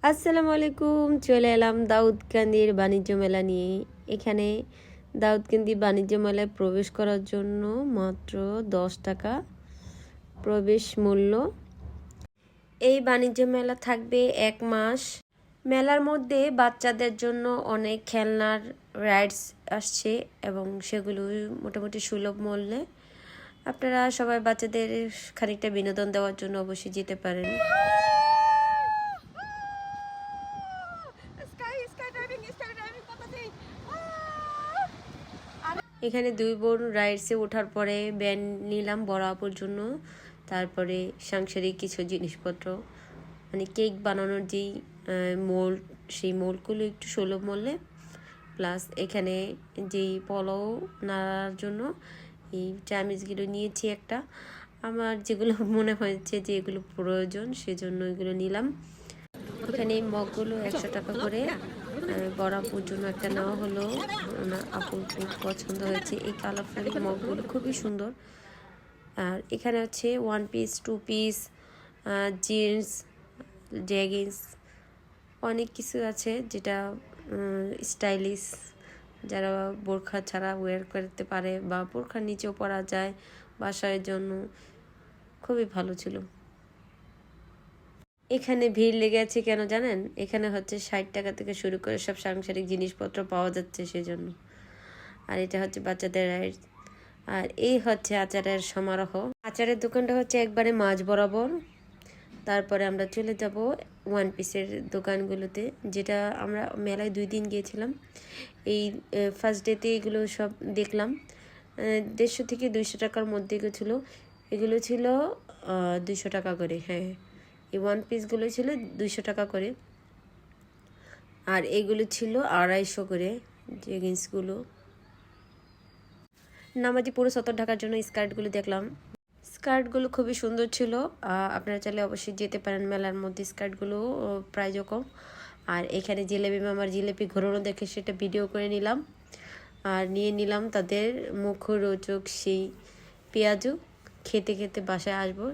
আসসালামু আলাইকুম। চলে এলাম দাউদকান্দির বাণিজ্য মেলা নিয়ে। এখানে দাউদকান্দি বাণিজ্য মেলায় প্রবেশ করার জন্য মাত্র 10 টাকা প্রবেশ মূল্য। এই বাণিজ্য মেলা থাকবে 1 মাস। মেলার মধ্যে বাচ্চাদের জন্য অনেক খেলনার রাইডস আসছে এবং সেগুলো মোটামুটি সুলভ মূল্যে। আপনারা সবাই বাচ্চাদের খানিকটা বিনোদন দেওয়ার জন্য অবশ্যই যেতে পারেন। এখানে 2 বোন রাইডসে ওঠার পরে ব্যান্ড নিলাম বড় আপুর জন্য। তারপরে সাংসারিক কিছু জিনিসপত্র, মানে কেক বানানোর যেই মোল্ড, সেই মোল্ডগুলো একটু সুলভ মূল্যে। প্লাস এখানে যেই পোলাও নাড়ার জন্য এই চামিচগুলো নিয়েছি একটা। আমার যেগুলো মনে হয়েছে যে এগুলো প্রয়োজন, সেজন্য এগুলো নিলাম। এখানে মগগুলো 100 টাকা করে। বড় আপুর জন্য একটা নেওয়া হলো, আপুর খুব পছন্দ হয়েছে। এই কালারফুল মগগুলো খুবই সুন্দর। আর এখানে হচ্ছে 1 পিস 2 পিস জিন্স, জ্যাগিংস, অনেক কিছু আছে যেটা স্টাইলিশ, যারা বোরখা ছাড়া ওয়্যার করতে পারে বা বোরখার নিচেও পরা যায়, বাসার জন্য খুবই ভালো ছিল। এখানে ভিড় লেগে আছে কেন জানেন? এখানে হচ্ছে 60 টাকা থেকে শুরু করে সব সাংসারিক জিনিসপত্র পাওয়া যাচ্ছে সেজন্য। আর এটা হচ্ছে বাচ্চাদের রাইড। আর এই হচ্ছে আচারের সমারোহ। আচারের দোকানটা হচ্ছে একবারে মাঝ বরাবর। তারপরে আমরা চলে যাব 1 পিসের দোকানগুলোতে, যেটা আমরা মেলায় 2 দিন গিয়েছিলাম। এই ফার্স্ট ডেতে এগুলো সব দেখলাম। 150 থেকে 200 টাকার মধ্যে ছিল। এগুলো ছিল 200 টাকা করে। হ্যাঁ, এই 1 পিসগুলো ছিল 200 টাকা করে, আর এগুলো ছিল 250 করে। জেগিন্সগুলো নামাজি পুরো সতর ঢাকার জন্য স্কার্টগুলো দেখলাম। স্কার্টগুলো খুবই সুন্দর ছিল। আপনারা চাইলে অবশ্যই যেতে পারেন মেলার মধ্যে। স্কার্টগুলো প্রাইজও কম। আর এখানে জিলেবি মামার জিলেপি ঘোরানো দেখে সেটা ভিডিও করে নিলাম। আর নিয়ে নিলাম তাদের মুখরোচক সেই পেঁয়াজু। খেতে খেতে বাসায় আসবো।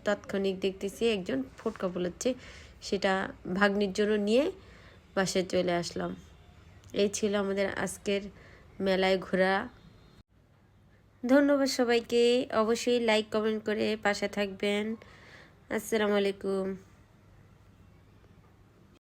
তাৎক্ষণিক দেখতেছি একজন ফোটকা বলেছে, সেটা ভাগ্নির জন্য নিয়ে বাসায় চলে আসলাম। এই ছিল আমাদের আজকের মেলায় ঘোরা। ধন্যবাদ সবাইকে। অবশ্যই লাইক কমেন্ট করে পাশে থাকবেন। আসসালামু আলাইকুম।